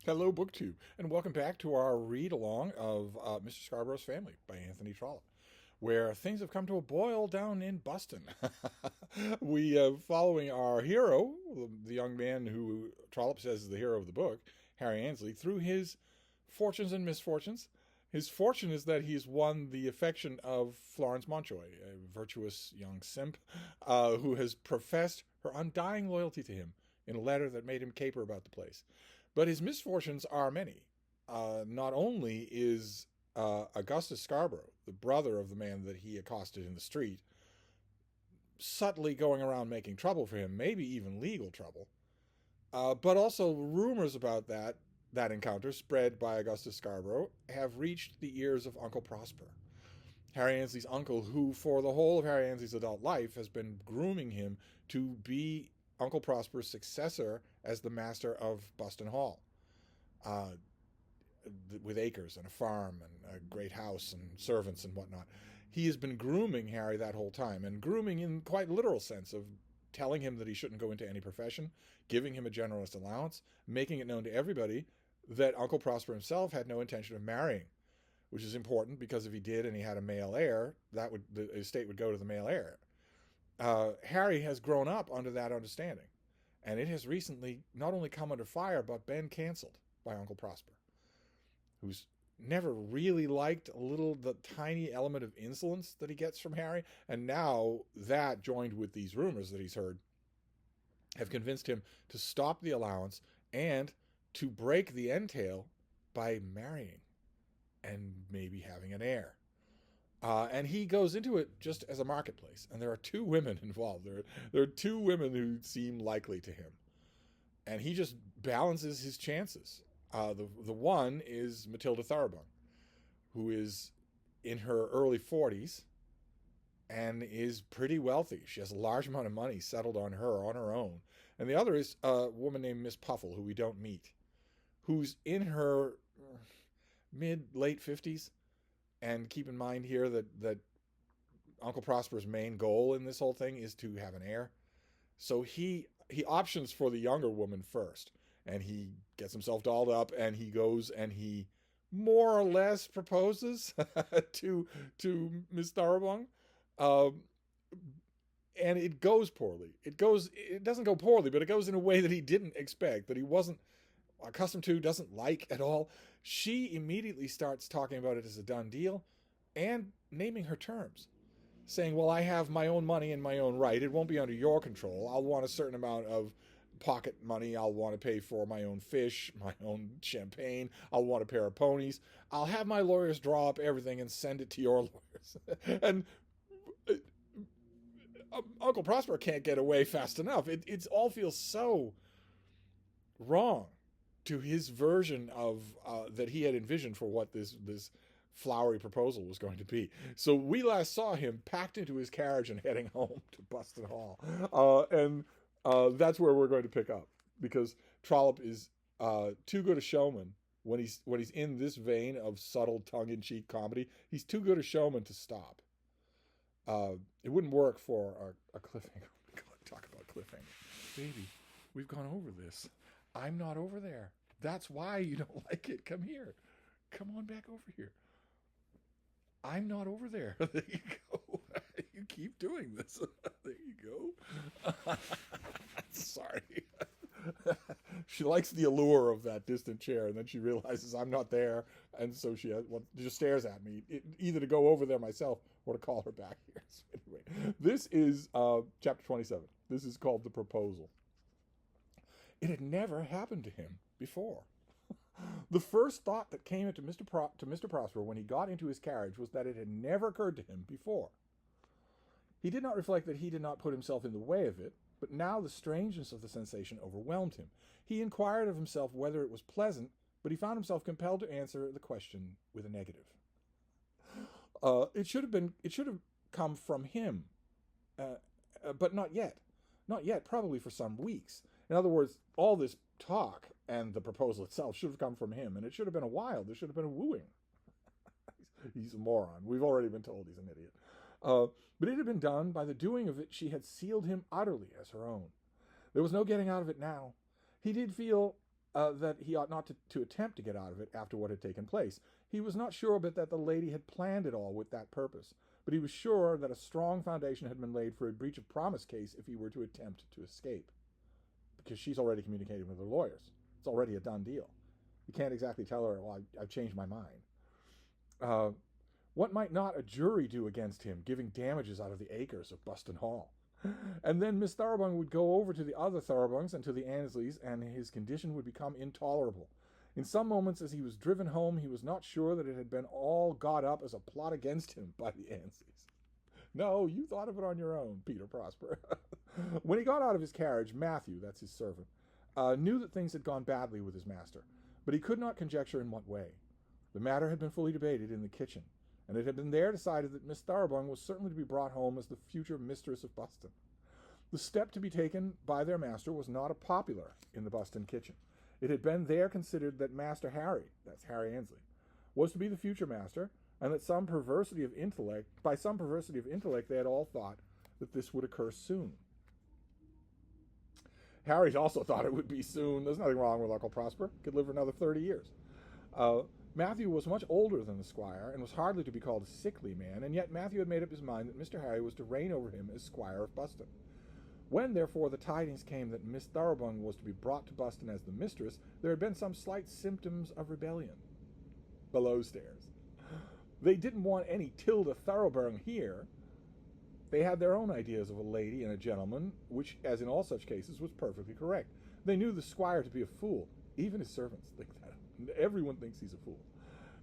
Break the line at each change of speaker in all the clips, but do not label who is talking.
Hello, BookTube, and welcome back to our read-along of Mr. Scarborough's Family by Anthony Trollope, where things have come to a boil down in Boston. Following our hero, the young man who Trollope says is the hero of the book, Harry Annesley, through his fortunes and misfortunes. His fortune is that he's won the affection of Florence Montjoy, a virtuous young simp who has professed her undying loyalty to him in a letter that made him caper about the place. But his misfortunes are many. Not only is Augustus Scarborough, the brother of the man that he accosted in the street, subtly going around making trouble for him, maybe even legal trouble, but also rumors about that encounter spread by Augustus Scarborough have reached the ears of Uncle Prosper, Harry Annesley's uncle, who for the whole of Harry Annesley's adult life has been grooming him to be Uncle Prosper's successor as the master of Buston Hall, with acres and a farm and a great house and servants and whatnot. He has been grooming Harry that whole time, and grooming in quite literal sense of telling him that he shouldn't go into any profession, giving him a generous allowance, making it known to everybody that Uncle Prosper himself had no intention of marrying, which is important because if he did and he had a male heir, the estate would go to the male heir. Harry has grown up under that understanding, and it has recently not only come under fire, but been canceled by Uncle Prosper, who's never really liked the tiny element of insolence that he gets from Harry, and now that, joined with these rumors that he's heard, have convinced him to stop the allowance and to break the entail by marrying and maybe having an heir. And he goes into it just as a marketplace. And there are two women involved. There are two women who seem likely to him. And he just balances his chances. The one is Matilda Thoroughbung, who is in her early 40s and is pretty wealthy. She has a large amount of money settled on her own. And the other is a woman named Miss Puffle, who we don't meet, who's in her mid-late 50s. And keep in mind here that Uncle Prosper's main goal in this whole thing is to have an heir. So he options for the younger woman first. And he gets himself dolled up and he goes and he more or less proposes to Miss Thoroughbung. And it goes poorly. It doesn't go poorly, but it goes in a way that he didn't expect, that he wasn't accustomed to, doesn't like at all. She immediately starts talking about it as a done deal and naming her terms, saying, well, I have my own money in my own right. It won't be under your control. I'll want a certain amount of pocket money. I'll want to pay for my own fish, my own champagne. I'll want a pair of ponies. I'll have my lawyers draw up everything and send it to your lawyers. And Uncle Prosper can't get away fast enough. It all feels so wrong to his version of that he had envisioned for what this flowery proposal was going to be. So we last saw him packed into his carriage and heading home to Buston Hall, and that's where we're going to pick up, because Trollope is too good a showman when he's in this vein of subtle tongue-in-cheek comedy. He's too good a showman to stop. It wouldn't work for a cliffhanger. Talk about cliffhanger, baby. We've gone over this. I'm not over there. That's why you don't like it. Come here. Come on back over here. I'm not over there. There you go. You keep doing this. There you go. Sorry. She likes the allure of that distant chair, and then she realizes I'm not there, and so she just stares at me, either to go over there myself or to call her back here. So anyway, this is chapter 27. This is called The Proposal. It had never happened to him before. The first thought that came into Mr. Prosper when he got into his carriage was that it had never occurred to him before. He did not reflect that he did not put himself in the way of it, but now the strangeness of the sensation overwhelmed him. He inquired of himself whether it was pleasant, but he found himself compelled to answer the question with a negative. It should have come from him, but not yet. Not yet, probably for some weeks. In other words, all this talk and the proposal itself should have come from him, and it should have been a while. There should have been a wooing. He's a moron. We've already been told he's an idiot. But it had been done. By the doing of it, she had sealed him utterly as her own. There was no getting out of it now. He did feel that he ought not to attempt to get out of it after what had taken place. He was not sure but that the lady had planned it all with that purpose, but he was sure that a strong foundation had been laid for a breach of promise case if he were to attempt to escape, because she's already communicated with her lawyers. It's already a done deal. You can't exactly tell her, well, I've changed my mind. What might not a jury do against him, giving damages out of the acres of Buston Hall? And then Miss Thoroughbung would go over to the other Thoroughbungs and to the Ansleys, and his condition would become intolerable. In some moments, as he was driven home, he was not sure that it had been all got up as a plot against him by the Ansleys. No, you thought of it on your own, Peter Prosper. When he got out of his carriage, Matthew, that's his servant, knew that things had gone badly with his master, but he could not conjecture in what way. The matter had been fully debated in the kitchen, and it had been there decided that Miss Thoroughbung was certainly to be brought home as the future mistress of Buston. The step to be taken by their master was not popular in the Buston kitchen. It had been there considered that Master Harry, that's Harry Ansley, was to be the future master, and that by some perversity of intellect, they had all thought that this would occur soon. Harry also thought it would be soon. There's nothing wrong with Uncle Prosper. Could live for another 30 years. Matthew was much older than the squire, and was hardly to be called a sickly man, and yet Matthew had made up his mind that Mr. Harry was to reign over him as squire of Buston. When, therefore, the tidings came that Miss Thoroughbung was to be brought to Buston as the mistress, there had been some slight symptoms of rebellion below stairs. They didn't want any Tilda Thoroughbung here. They had their own ideas of a lady and a gentleman, which, as in all such cases, was perfectly correct. They knew the squire to be a fool. Even his servants think that. Everyone thinks he's a fool.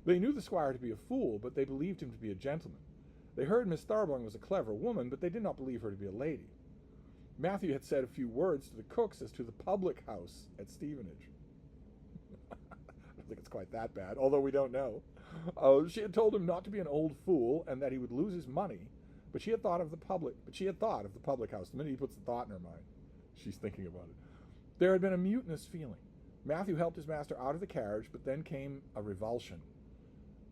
They knew the squire to be a fool, but they believed him to be a gentleman. They heard Miss Thoroughbung was a clever woman, but they did not believe her to be a lady. Matthew had said a few words to the cooks as to the public house at Stevenage. I don't think it's quite that bad, although we don't know. She had told him not to be an old fool and that he would lose his money, but she had thought of the public house. The minute he puts the thought in her mind, she's thinking about it. There had been a mutinous feeling. Matthew helped his master out of the carriage, but then came a revulsion.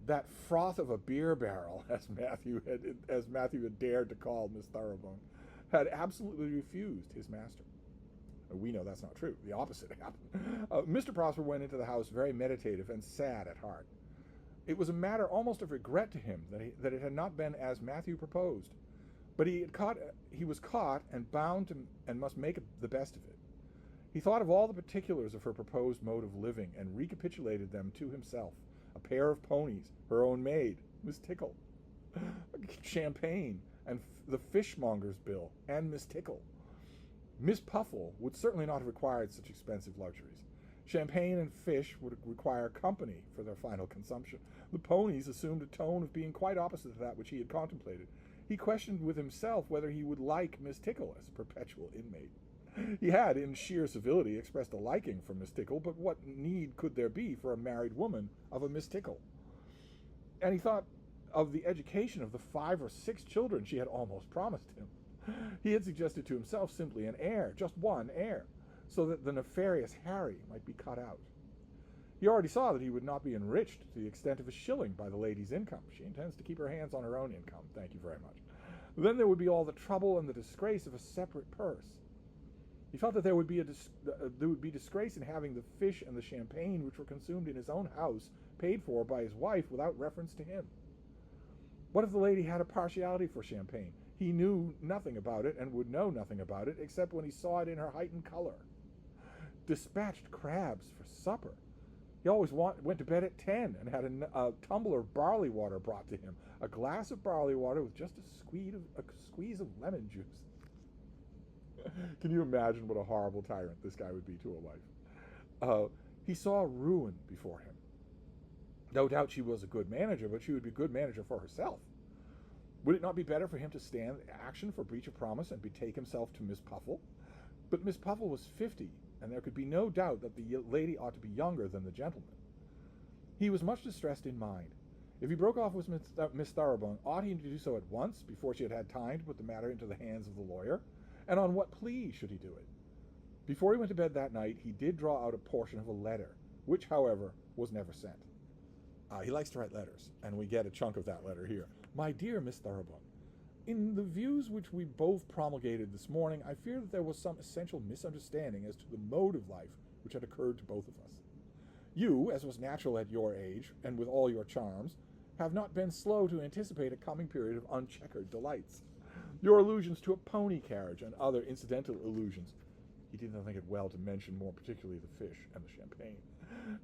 That froth of a beer barrel, as Matthew had dared to call Miss Thoroughbung, had absolutely refused his master. We know that's not true. The opposite happened. Mr. Prosper went into the house very meditative and sad at heart. It was a matter almost of regret to him that it had not been as Matthew proposed. But he was caught and bound to, and must make the best of it. He thought of all the particulars of her proposed mode of living and recapitulated them to himself. A pair of ponies, her own maid, Miss Tickle, champagne, and the fishmonger's bill, and Miss Tickle. Miss Puffle would certainly not have required such expensive luxuries. Champagne and fish would require company for their final consumption. The ponies assumed a tone of being quite opposite to that which he had contemplated. He questioned with himself whether he would like Miss Tickle as a perpetual inmate. He had, in sheer civility, expressed a liking for Miss Tickle, but what need could there be for a married woman of a Miss Tickle? And he thought of the education of the 5 or 6 children she had almost promised him. He had suggested to himself simply an heir, just one heir, so that the nefarious Harry might be cut out. He already saw that he would not be enriched to the extent of a shilling by the lady's income. She intends to keep her hands on her own income, thank you very much. Then there would be all the trouble and the disgrace of a separate purse. He felt that there would be disgrace in having the fish and the champagne which were consumed in his own house paid for by his wife without reference to him. What if the lady had a partiality for champagne? He knew nothing about it and would know nothing about it except when he saw it in her heightened color. Dispatched crabs for supper. He always went to bed at 10 and had a tumbler of barley water brought to him, a glass of barley water with just a squeeze of lemon juice. Can you imagine what a horrible tyrant this guy would be to a wife? He saw ruin before him. No doubt she was a good manager, but she would be a good manager for herself. Would it not be better for him to stand action for breach of promise and betake himself to Miss Puffle? But Miss Puffle was 50, and there could be no doubt that the lady ought to be younger than the gentleman. He was much distressed in mind. If he broke off with Miss Thoroughbung, ought he to do so at once, before she had had time to put the matter into the hands of the lawyer? And on what plea should he do it? Before he went to bed that night, he did draw out a portion of a letter, which, however, was never sent. He likes to write letters, and we get a chunk of that letter here. My dear Miss Thoroughbung, in the views which we both promulgated this morning, I fear that there was some essential misunderstanding as to the mode of life which had occurred to both of us. You, as was natural at your age, and with all your charms, have not been slow to anticipate a coming period of uncheckered delights. Your allusions to a pony carriage and other incidental allusions, he did not think it well to mention more particularly the fish and the champagne,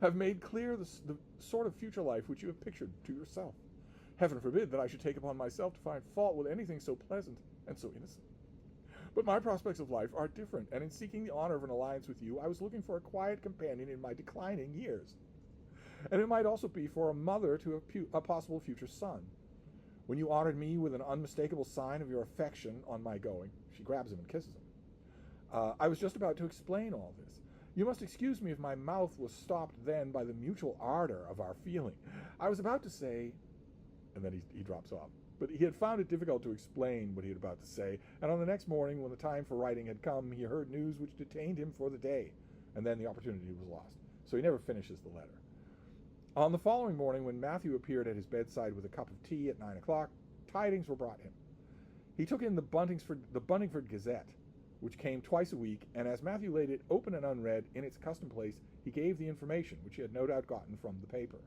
have made clear the sort of future life which you have pictured to yourself. Heaven forbid that I should take upon myself to find fault with anything so pleasant and so innocent. But my prospects of life are different, and in seeking the honor of an alliance with you, I was looking for a quiet companion in my declining years. And it might also be for a mother to a possible future son. When you honored me with an unmistakable sign of your affection on my going, she grabs him and kisses him. I was just about to explain all this. You must excuse me if my mouth was stopped then by the mutual ardor of our feeling. I was about to say, and then he drops off. But he had found it difficult to explain what he had about to say, and on the next morning, when the time for writing had come, he heard news which detained him for the day, and then the opportunity was lost. So he never finishes the letter. On the following morning, when Matthew appeared at his bedside with a cup of tea at 9 o'clock, tidings were brought him. He took in the Buntingford Gazette, which came twice a week, and as Matthew laid it open and unread in its accustomed place, he gave the information, which he had no doubt gotten from the paper.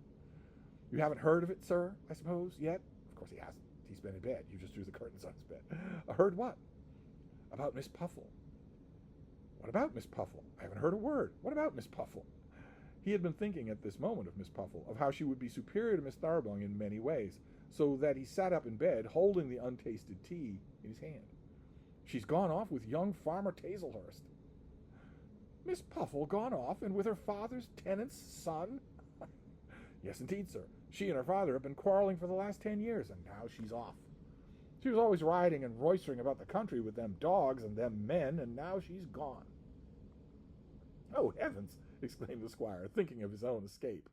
You haven't heard of it, sir, I suppose, yet? Of course he hasn't. He's been in bed. You just drew the curtains on his bed. Heard what? About Miss Puffle. What about Miss Puffle? I haven't heard a word. What about Miss Puffle? He had been thinking at this moment of Miss Puffle, of how she would be superior to Miss Thoroughbung in many ways, so that he sat up in bed, holding the untasted tea in his hand. She's gone off with young Farmer Tazelhurst. Miss Puffle gone off, and with her father's tenant's son? Yes, indeed, sir. She and her father have been quarreling for the last 10 years, and now she's off. She was always riding and roistering about the country with them dogs and them men, and now she's gone. Oh, heavens! Exclaimed the squire, thinking of his own escape.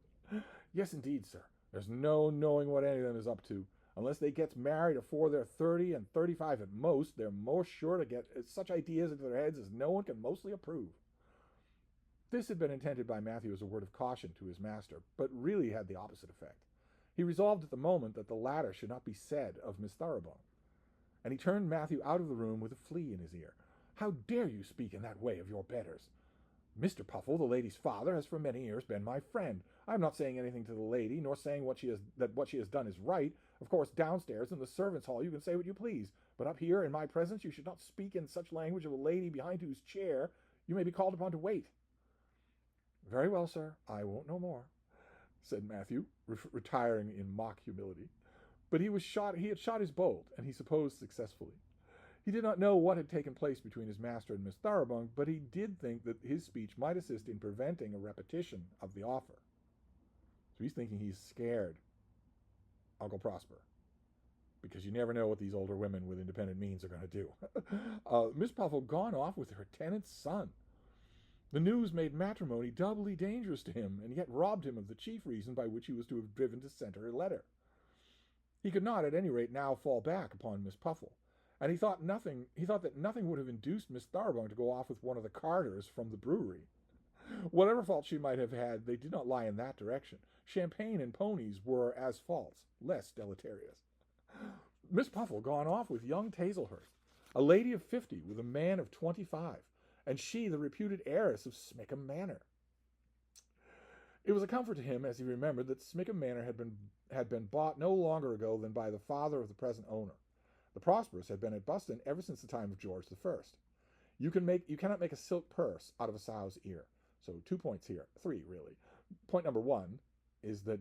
Yes, indeed, sir. There's no knowing what any of them is up to. Unless they gets married afore they're 30 and 35 at most, they're more sure to get such ideas into their heads as no one can mostly approve. This had been intended by Matthew as a word of caution to his master, but really had the opposite effect. He resolved at the moment that the latter should not be said of Miss Thoroughbung, and he turned Matthew out of the room with a flea in his ear. How dare you speak in that way of your betters? Mr. Puffle, the lady's father, has for many years been my friend. I am not saying anything to the lady, nor saying what she has done is right. Of course, downstairs in the servants' hall you can say what you please, but up here in my presence you should not speak in such language of a lady behind whose chair you may be called upon to wait. Very well, sir, I won't no more, said Matthew, retiring in mock humility. But he had shot his bolt, and he supposed successfully. He did not know what had taken place between his master and Miss Thoroughbung, but he did think that his speech might assist in preventing a repetition of the offer. So he's thinking he's scared Uncle Prosper, because you never know what these older women with independent means are going to do. Miss Puffle gone off with her tenant's son. The news made matrimony doubly dangerous to him, and yet robbed him of the chief reason by which he was to have driven to send her a letter. He could not, at any rate, now fall back upon Miss Puffle, and he thought that nothing would have induced Miss Thoroughbung to go off with one of the carters from the brewery. Whatever faults she might have had, they did not lie in that direction. Champagne and ponies were, as faults, less deleterious. Miss Puffle gone off with young Tazelhurst, a lady of 50 with a man of 25, and she the reputed heiress of Smickham Manor. It was a comfort to him as he remembered that Smickham Manor had been bought no longer ago than by the father of the present owner. The Prosperous had been at Buston ever since the time of George I. You cannot make a silk purse out of a sow's ear. So 2 points here, 3 really. Point number 1 is that,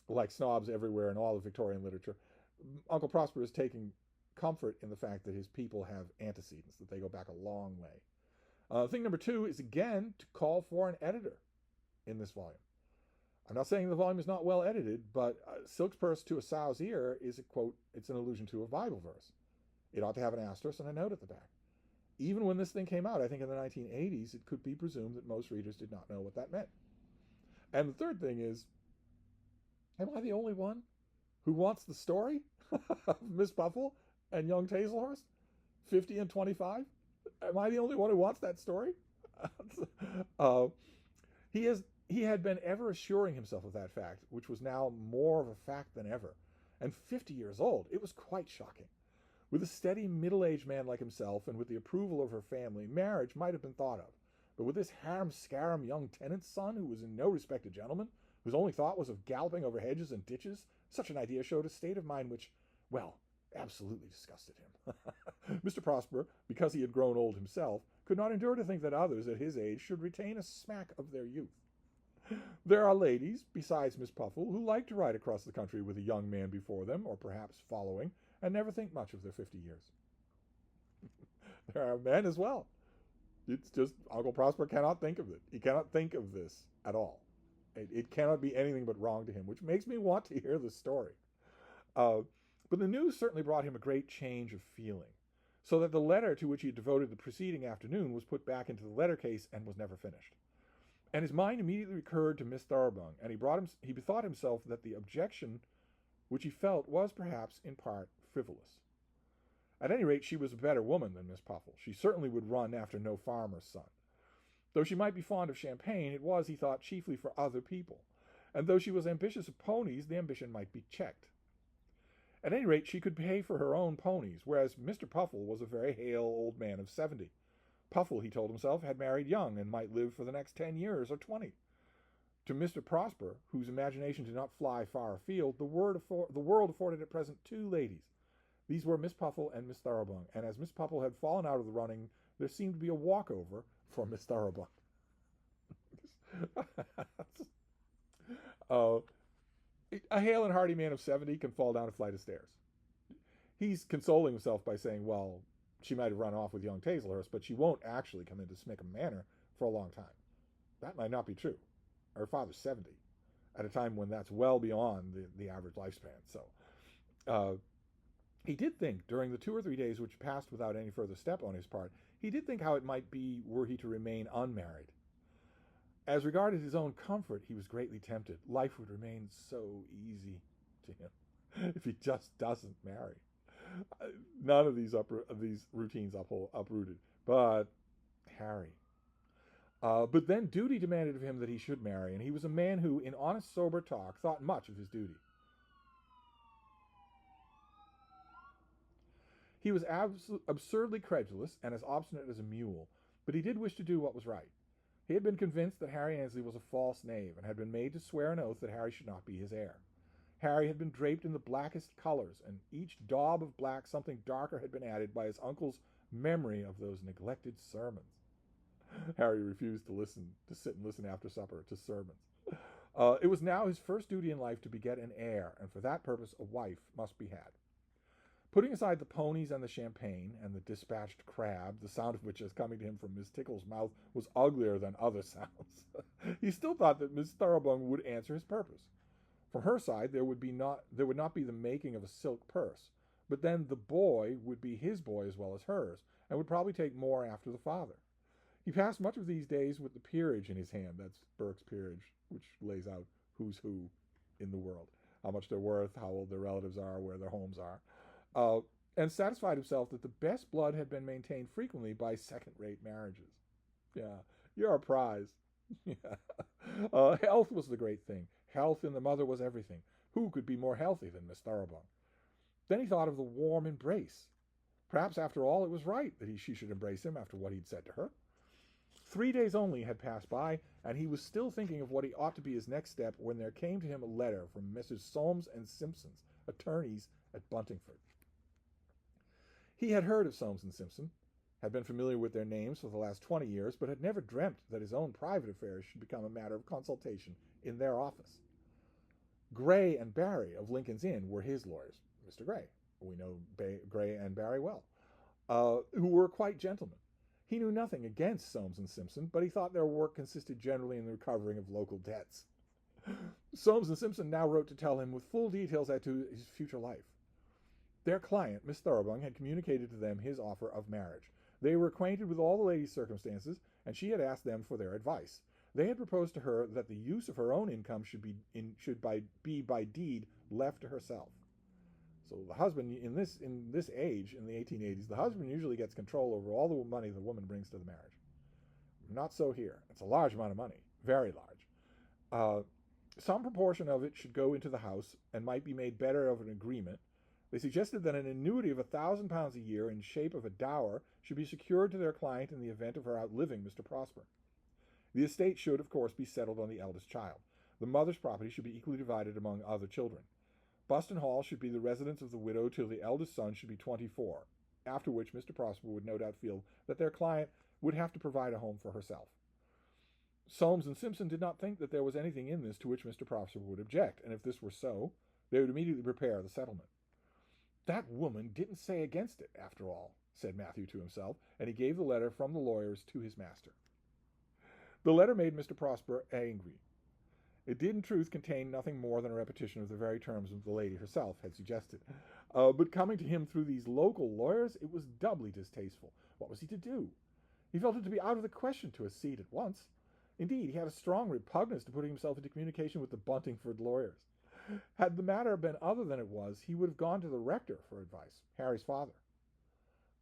like snobs everywhere in all of Victorian literature, Uncle Prosper is taking comfort in the fact that his people have antecedents, that they go back a long way. Thing number 2 is, again, to call for an editor in this volume. I'm not saying the volume is not well edited, but Silk's Purse to a Sow's Ear is a quote, it's an allusion to a Bible verse. It ought to have an asterisk and a note at the back. Even when this thing came out, I think in the 1980s, it could be presumed that most readers did not know what that meant. And the third thing is, am I the only one who wants the story of Miss Puffle and young Tazelhurst, 50 and 25? Am I the only one who wants that story? He had been ever assuring himself of that fact, which was now more of a fact than ever. And 50 years old, it was quite shocking. With a steady middle-aged man like himself, and with the approval of her family, marriage might have been thought of. But with this harum-scarum young tenant's son, who was in no respect a gentleman, whose only thought was of galloping over hedges and ditches, such an idea showed a state of mind which, well, absolutely disgusted him. Mr. Prosper, because he had grown old himself, could not endure to think that others at his age should retain a smack of their youth. There are ladies, besides Miss Puffle, who like to ride across the country with a young man before them, or perhaps following, and never think much of their 50 years. There are men as well. It's just Uncle Prosper cannot think of it. He cannot think of this at all. It cannot be anything but wrong to him, which makes me want to hear the story. But the news certainly brought him a great change of feeling, so that the letter to which he had devoted the preceding afternoon was put back into the letter case and was never finished. And his mind immediately recurred to Miss Thoroughbung, and he bethought himself that the objection which he felt was perhaps in part frivolous. At any rate, she was a better woman than Miss Puffle. She certainly would run after no farmer's son. Though she might be fond of champagne, it was, he thought, chiefly for other people, and though she was ambitious of ponies, the ambition might be checked. At any rate, she could pay for her own ponies, whereas Mr. Puffle was a very hale old man of 70. Puffle, he told himself, had married young and might live for the next 10 years or 20. To Mr. Prosper, whose imagination did not fly far afield, the world afforded at present two ladies. These were Miss Puffle and Miss Thoroughbung, and as Miss Puffle had fallen out of the running, there seemed to be a walkover for Miss Thoroughbung. A hale and hearty man of 70 can fall down a flight of stairs. He's consoling himself by saying, well, she might have run off with young Taslehurst, but she won't actually come into Smickham Manor for a long time. That might not be true. Her father's 70, at a time when that's well beyond the average lifespan. So he did think, during the 2 or 3 days which passed without any further step on his part, he did think how it might be were he to remain unmarried. As regarded his own comfort, he was greatly tempted. Life would remain so easy to him if he just doesn't marry. None of these routines uprooted. But Harry. But then duty demanded of him that he should marry, and he was a man who, in honest, sober talk, thought much of his duty. He was absurdly credulous and as obstinate as a mule, but he did wish to do what was right. He had been convinced that Harry Annesley was a false knave, and had been made to swear an oath that Harry should not be his heir. Harry had been draped in the blackest colors, and each daub of black something darker had been added by his uncle's memory of those neglected sermons. Harry refused to sit and listen after supper to sermons. It was now his first duty in life to beget an heir, and for that purpose a wife must be had. Putting aside the ponies and the champagne and the dispatched crab, the sound of which, as coming to him from Miss Tickle's mouth, was uglier than other sounds, he still thought that Miss Thoroughbung would answer his purpose. From her side, there would not be the making of a silk purse, but then the boy would be his boy as well as hers, and would probably take more after the father. He passed much of these days with the peerage in his hand. That's Burke's peerage, which lays out who's who in the world, how much they're worth, how old their relatives are, where their homes are. And satisfied himself that the best blood had been maintained frequently by second-rate marriages. Yeah, you're a prize. Yeah. Health was the great thing. Health in the mother was everything. Who could be more healthy than Miss Thoroughbung? Then he thought of the warm embrace. Perhaps, after all, it was right that she should embrace him after what he'd said to her. 3 days only had passed by, and he was still thinking of what he ought to be his next step when there came to him a letter from Messrs. Soames and Simpsons, attorneys at Buntingford. He had heard of Soames and Simpson, had been familiar with their names for the last 20 years, but had never dreamt that his own private affairs should become a matter of consultation in their office. Gray and Barry of Lincoln's Inn were his lawyers. Mr. Gray, we know Gray and Barry well, who were quite gentlemen. He knew nothing against Soames and Simpson, but he thought their work consisted generally in the recovering of local debts. Soames and Simpson now wrote to tell him with full details as to his future life. Their client, Miss Thoroughbung, had communicated to them his offer of marriage. They were acquainted with all the lady's circumstances, and she had asked them for their advice. They had proposed to her that the use of her own income should be by deed left to herself. So the husband, in this age, in the 1880s, the husband usually gets control over all the money the woman brings to the marriage. Not so here. It's a large amount of money, very large. Some proportion of it should go into the house and might be made better of an agreement. They suggested that an annuity of £1,000 a year in shape of a dower should be secured to their client in the event of her outliving Mr. Prosper. The estate should, of course, be settled on the eldest child. The mother's property should be equally divided among other children. Buston Hall should be the residence of the widow till the eldest son should be 24, after which Mr. Prosper would no doubt feel that their client would have to provide a home for herself. Soames and Simpson did not think that there was anything in this to which Mr. Prosper would object, and if this were so, they would immediately prepare the settlement. That woman didn't say against it, after all, said Matthew to himself, and he gave the letter from the lawyers to his master. The letter made Mr. Prosper angry. It did in truth contain nothing more than a repetition of the very terms the lady herself had suggested. But coming to him through these local lawyers, it was doubly distasteful. What was he to do? He felt it to be out of the question to accede at once. Indeed, he had a strong repugnance to putting himself into communication with the Buntingford lawyers. Had the matter been other than it was, he would have gone to the rector for advice, Harry's father.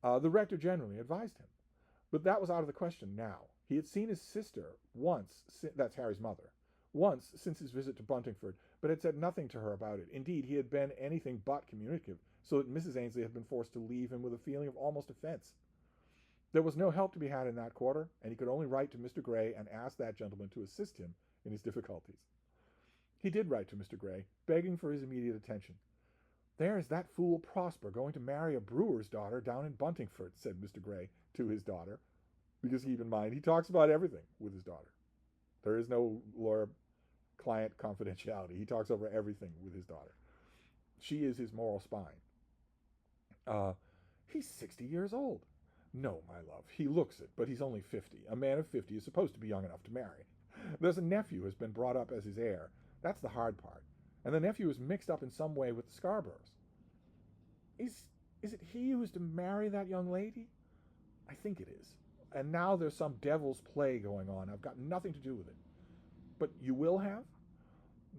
The rector generally advised him. But that was out of the question now. He had seen his sister once, that's Harry's mother, once since his visit to Buntingford, but had said nothing to her about it. Indeed, he had been anything but communicative, so that Mrs. Ainsley had been forced to leave him with a feeling of almost offense. There was no help to be had in that quarter, and he could only write to Mr. Gray and ask that gentleman to assist him in his difficulties. He did write to Mr. Gray, begging for his immediate attention. "There is that fool Prosper going to marry a brewer's daughter down in Buntingford," said Mr. Gray to his daughter, because keep in mind, he talks about everything with his daughter. There is no lawyer-client confidentiality. He talks over everything with his daughter. She is his moral spine. He's 60 years old. No, my love, he looks it, but he's only 50. A man of 50 is supposed to be young enough to marry. There's a nephew who has been brought up as his heir. That's the hard part. And the nephew is mixed up in some way with the Scarboroughs. Is it he who is to marry that young lady? I think it is. And now there's some devil's play going on. I've got nothing to do with it. But you will have?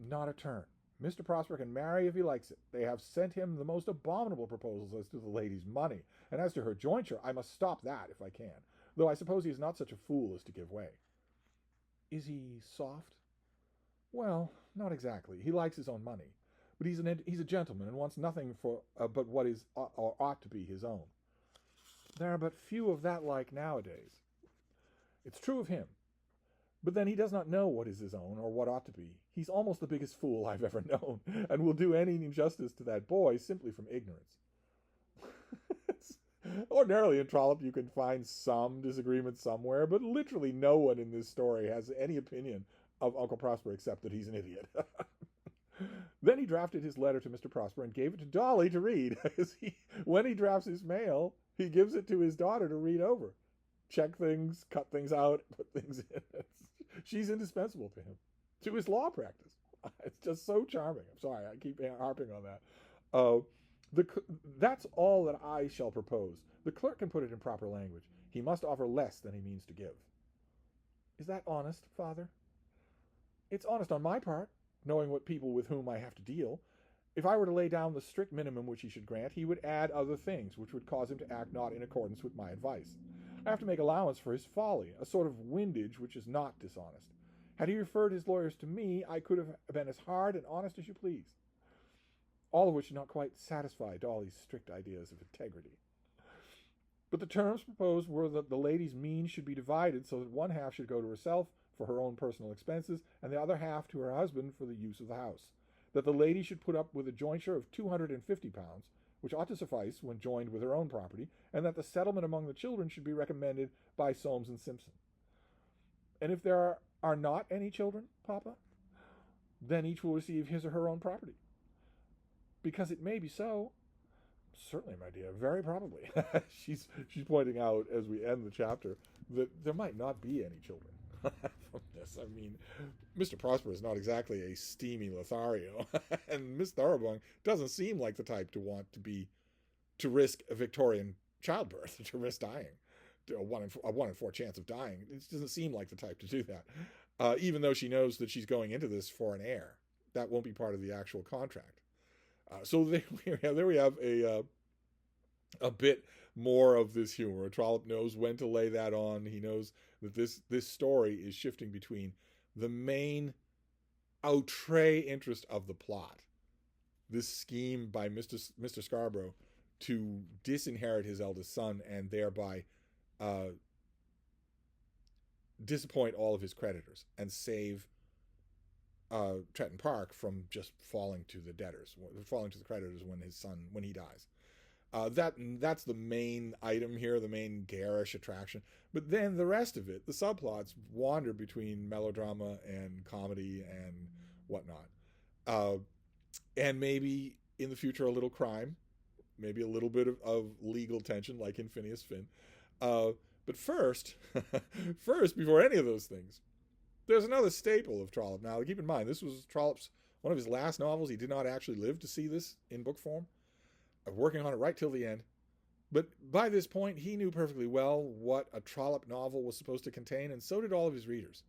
Not a turn. Mr. Prosper can marry if he likes it. They have sent him the most abominable proposals as to the lady's money, and as to her jointure, I must stop that if I can, though I suppose he is not such a fool as to give way. Is he soft? Well, not exactly. He likes his own money, but he's a gentleman and wants nothing for but what is or ought to be his own. There are but few of that like nowadays. It's true of him. But then he does not know what is his own or what ought to be. He's almost the biggest fool I've ever known, and will do any injustice to that boy simply from ignorance. Ordinarily in Trollope you can find some disagreement somewhere, but literally no one in this story has any opinion of Uncle Prosper except that he's an idiot. Then he drafted his letter to Mr. Prosper and gave it to Dolly to read. When he drafts his mail, he gives it to his daughter to read over. Check things, cut things out, put things in. She's indispensable to him, to his law practice. It's just so charming. I'm sorry, I keep harping on that. That's all that I shall propose. The clerk can put it in proper language. He must offer less than he means to give. Is that honest, Father? It's honest on my part, knowing what people with whom I have to deal. If I were to lay down the strict minimum which he should grant, he would add other things which would cause him to act not in accordance with my advice. I have to make allowance for his folly, a sort of windage which is not dishonest. Had he referred his lawyers to me, I could have been as hard and honest as you please. All of which did not quite satisfy Dolly's strict ideas of integrity. But the terms proposed were that the lady's means should be divided so that one half should go to herself for her own personal expenses, and the other half to her husband for the use of the house. That the lady should put up with a jointure of £250, which ought to suffice when joined with her own property, and that the settlement among the children should be recommended by Soames and Simpson. And if there are not any children, Papa, then each will receive his or her own property. Because it may be so. Certainly, my dear, very probably. She's pointing out, as we end the chapter, that there might not be any children from this. I mean, Mr. Prosper is not exactly a steamy Lothario, and Miss Thoroughbung doesn't seem like the type to want to risk a Victorian childbirth, to risk dying, a 1 in 4 chance of dying. It doesn't seem like the type to do that, even though she knows that she's going into this for an heir. That won't be part of the actual contract. So there we have a bit more of this humor. Trollope knows when to lay that on. He knows that this story is shifting between the main outre interest of the plot, this scheme by Mr. Scarborough to disinherit his eldest son and thereby disappoint all of his creditors and save Tretton Park from just falling to the creditors when he dies. That's the main item here, the main garish attraction. But then the rest of it, the subplots, wander between melodrama and comedy and whatnot. And maybe in the future a little crime, maybe a little bit of legal tension like in Phineas Finn. But first, before any of those things, there's another staple of Trollope. Now, keep in mind, this was Trollope's one of his last novels. He did not actually live to see this in book form, working on it right till the end. But by this point, he knew perfectly well what a Trollope novel was supposed to contain, and so did all of his readers.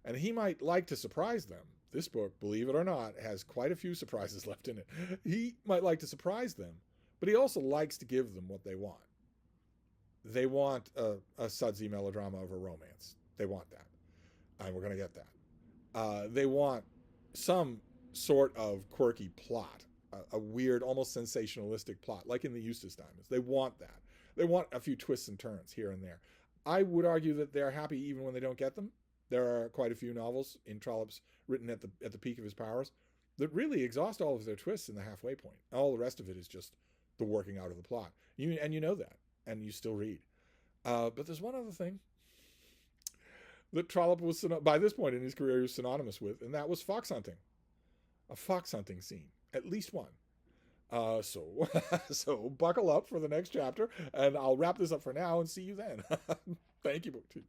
And he might like to surprise them. This book, believe it or not, has quite a few surprises left in it. He might like to surprise them, but he also likes to give them what they want. They want a sudsy melodrama of a romance. They want that. And we're going to get that. They want some sort of quirky plot, a weird, almost sensationalistic plot, like in the Eustace Diamonds. They want that. They want a few twists and turns here and there. I would argue that they're happy even when they don't get them. There are quite a few novels in Trollope's written at the peak of his powers that really exhaust all of their twists in the halfway point. All the rest of it is just the working out of the plot. And you know that, and you still read. But there's one other thing that Trollope was, by this point in his career, he was synonymous with, and that was fox hunting. A fox hunting scene, at least one. So buckle up for the next chapter, and I'll wrap this up for now and see you then. Thank you, BookTube.